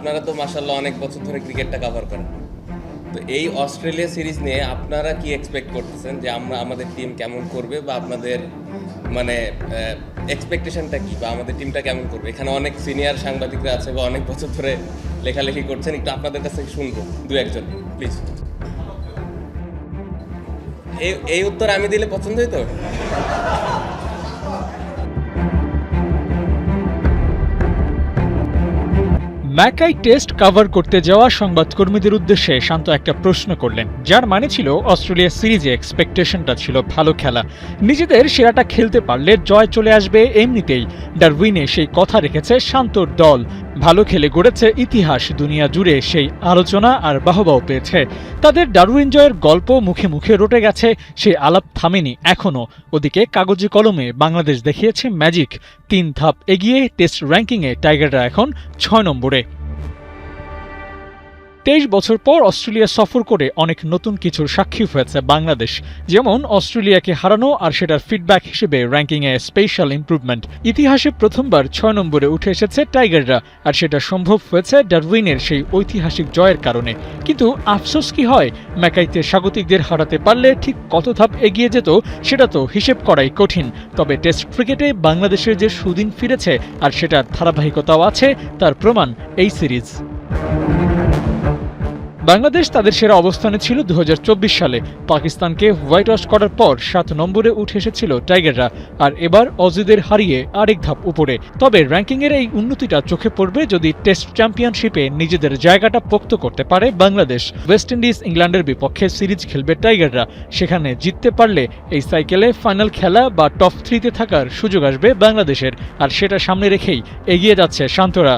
আপনারা তো মাশাআল্লাহ অনেক বছর ধরে ক্রিকেটটা কভার করেন, তো এই অস্ট্রেলিয়া সিরিজ নিয়ে আপনারা কি এক্সপেক্ট করতেছেন যে আমাদের টিম কেমন করবে, বা আপনাদের মানে এক্সপেকটেশনটা কি, বা আমাদের টিমটা কেমন করবে? এখানে অনেক সিনিয়র সাংবাদিকরা আছে বা অনেক বছর ধরে লেখালেখি করছেন, একটু আপনাদের কাছ থেকে শুনবো দু একজন প্লিজ। এই উত্তর আমি দিলে পছন্দ হইতো। ম্যাকাই টেস্ট কভার করতে যাওয়া সংবাদকর্মীদের উদ্দেশ্যে শান্ত একটা প্রশ্ন করলেন, যার মানে ছিল অস্ট্রেলিয়া সিরিজে এক্সপেকটেশনটা ছিল ভালো খেলা, নিজেদের সেরাটা খেলতে পারলে জয় চলে আসবে এমনিতেই। ডারউইনে সেই কথা রেখেছে শান্তর দল, ভালো খেলে গড়েছে ইতিহাস, দুনিয়া জুড়ে সেই আলোচনা আর বাহবাও পেয়েছে। তাদের ডারউইন জয়ের গল্প মুখে মুখে রটে গেছে, সেই আলাপ থামেনি এখনও। ওদিকে কাগজে কলমে বাংলাদেশ দেখিয়েছে ম্যাজিক, 3 ধাপ এগিয়ে টেস্ট র্যাঙ্কিংয়ে টাইগাররা এখন 6 নম্বরে। 23 বছর পর অস্ট্রেলিয়া সফর করে অনেক নতুন কিছুর সাক্ষী হয়েছে বাংলাদেশ, যেমন অস্ট্রেলিয়াকে হারানো আর সেটার ফিডব্যাক হিসেবে র্যাঙ্কিংয়ে স্পেশাল ইমপ্রুভমেন্ট। ইতিহাসে প্রথমবার 6 নম্বরে উঠে এসেছে টাইগাররা, আর সেটা সম্ভব হয়েছে ডারউইনের সেই ঐতিহাসিক জয়ের কারণে। কিন্তু আফসোস কি হয়, ম্যাকাইতে স্বাগতিকদের হারাতে পারলে ঠিক কত ধাপ এগিয়ে যেত সেটা তো হিসেব করাই কঠিন। তবে টেস্ট ক্রিকেটে বাংলাদেশের যে সুদিন ফিরেছে আর সেটার ধারাবাহিকতাও আছে, তার প্রমাণ এই সিরিজ। বাংলাদেশ তাদের সেরা অবস্থানে ছিল 2024 সালে, পাকিস্তানকে হোয়াইট ওয়াশ করার পর 7 নম্বরে উঠে এসেছিল টাইগাররা, আর এবার অজিদের হারিয়ে আরেক ধাপ উপরে। তবে র্যাঙ্কিংয়ের এই উন্নতিটা চোখে পড়বে যদি টেস্ট চ্যাম্পিয়নশিপে নিজেদের জায়গাটা পোক্ত করতে পারে বাংলাদেশ। ওয়েস্ট ইন্ডিজ ইংল্যান্ডের বিপক্ষে সিরিজ খেলবে টাইগাররা, সেখানে জিততে পারলে এই সাইকেলে ফাইনাল খেলা বা টপ 3-তে থাকার সুযোগ আসবে বাংলাদেশের, আর সেটা সামনে রেখেই এগিয়ে যাচ্ছে শান্তরা।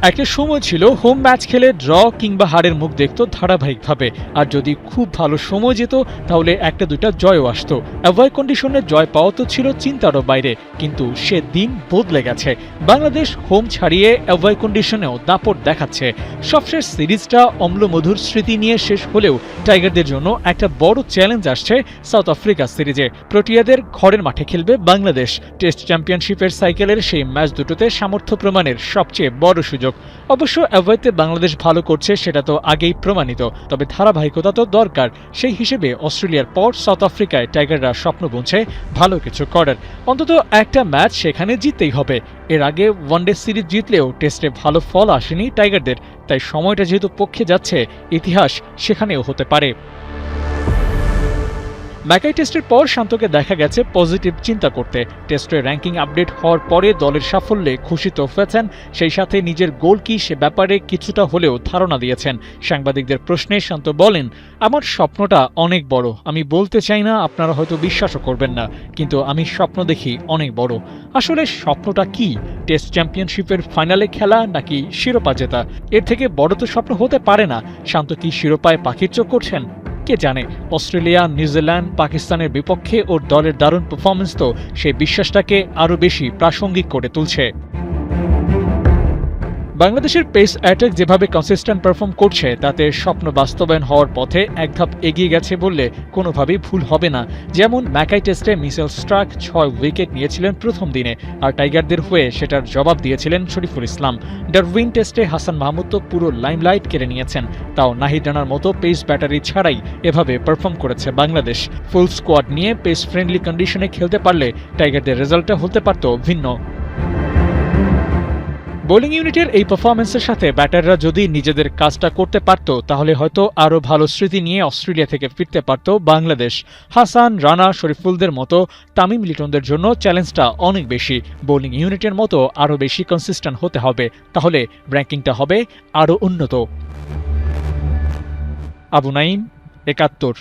একটা সময় ছিল হোম ম্যাচ খেলে ড্র কিংবা হারের মুখ দেখত ধারাবাহিকভাবে, আর যদি খুব ভালো সময় যেত তাহলে 1-2টা জয়ও আসতো। অ্যাওয়ে কন্ডিশনে জয় পাওয়া তো ছিল চিন্তারও বাইরে, কিন্তু সে দিন বদলে গেছে। বাংলাদেশ হোম ছাড়িয়ে অ্যাওয়ে কন্ডিশনেও দাপট দেখাচ্ছে। সবশেষ সিরিজটা অম্লমধুর স্মৃতি নিয়ে শেষ হলেও টাইগারদের জন্য একটা বড় চ্যালেঞ্জ আসছে সাউথ আফ্রিকা সিরিজে। প্রোটিয়াদের ঘরের মাঠে খেলবে বাংলাদেশ, টেস্ট চ্যাম্পিয়নশিপের সাইকেলের সেই ম্যাচ দুটোতে সামর্থ্য প্রমাণের সবচেয়ে বড় সুযোগ। অবশ্য অ্যাওয়েতে বাংলাদেশ ভালো করছে সেটা তো আগেই প্রমাণিত, তবে ধারাবাহিকতা তো দরকার। সেই হিসেবে অস্ট্রেলিয়ার পর সাউথ আফ্রিকায় টাইগাররা স্বপ্ন বুনছে ভালো কিছু করার, অন্তত একটা ম্যাচ সেখানে জিততেই হবে। এর আগে ওয়ানডে সিরিজ জিতলেও টেস্টে ভালো ফল আসেনি টাইগারদের, তাই সময়টা যেহেতু পক্ষে যাচ্ছে, ইতিহাস সেখানেও হতে পারে। ম্যাকাই টেস্টের পর শান্তকে দেখা গেছে পজিটিভ চিন্তা করতে। টেস্টের র্যাঙ্কিং আপডেট হওয়ার পরে দলের সাফল্যে খুশি তো হয়েছেন, সেই সাথে নিজের গোল কি সে ব্যাপারে কিছুটা হলেও ধারণা দিয়েছেন। সাংবাদিকদের প্রশ্নে শান্ত বলেন, আমার স্বপ্নটা অনেক বড়, আমি বলতে চাই না, আপনারা হয়তো বিশ্বাসও করবেন না, কিন্তু আমি স্বপ্ন দেখি অনেক বড়। আসলে স্বপ্নটা কি? টেস্ট চ্যাম্পিয়নশিপের ফাইনালে খেলা নাকি শিরোপা জেতা? এর থেকে বড় তো স্বপ্ন হতে পারে না। শান্ত কি শিরোপায় পাখির চোখ করছেন? কে জানে। অস্ট্রেলিয়া, নিউজিল্যান্ড, পাকিস্তানের বিপক্ষে ওর দলের দারুণ পারফরমেন্স তো সেই বিশ্বাসটাকে আরও বেশি প্রাসঙ্গিক করে তুলছে। বাংলাদেশের পেস অ্যাটাক যেভাবে কনসিস্টেন্ট পারফর্ম করছে, তাতে স্বপ্ন বাস্তবায়ন হওয়ার পথে এক ধাপ এগিয়ে গেছে বললে কোনোভাবেই ভুল হবে না। যেমন ম্যাকাই টেস্টে মিচেল স্টার্ক 6 উইকেট নিয়েছিলেন প্রথম দিনে, আর টাইগারদের হয়ে সেটার জবাব দিয়েছিলেন শরীফুল ইসলাম। ডারউইন টেস্টে হাসান মাহমুদ তো পুরো লাইমলাইট কেড়ে নিয়েছেন, তাও নাহিদ রানার মতো পেস ব্যাটারি ছাড়াই এভাবে পারফর্ম করেছে বাংলাদেশ। ফুল স্কোয়াড নিয়ে পেস ফ্রেন্ডলি কন্ডিশনে খেলতে পারলে টাইগারদের রেজাল্টটা হতে পারত ভিন্ন। বোলিং ইউনিটের এই পারফরমেন্সের সাথে ব্যাটাররা যদি নিজেদের কাজটা করতে পারত, তাহলে হয়তো আরও ভালো স্মৃতি নিয়ে অস্ট্রেলিয়া থেকে ফিরতে পারত বাংলাদেশ। হাসান, রানা, শরীফুলদের মতো তামিম লিটনদের জন্য চ্যালেঞ্জটা অনেক বেশি। বোলিং ইউনিটের মতো আরও বেশি কনসিস্টেন্ট হতে হবে, তাহলে র্যাঙ্কিংটা হবে আরও উন্নত। আবু নাইম, ৭১।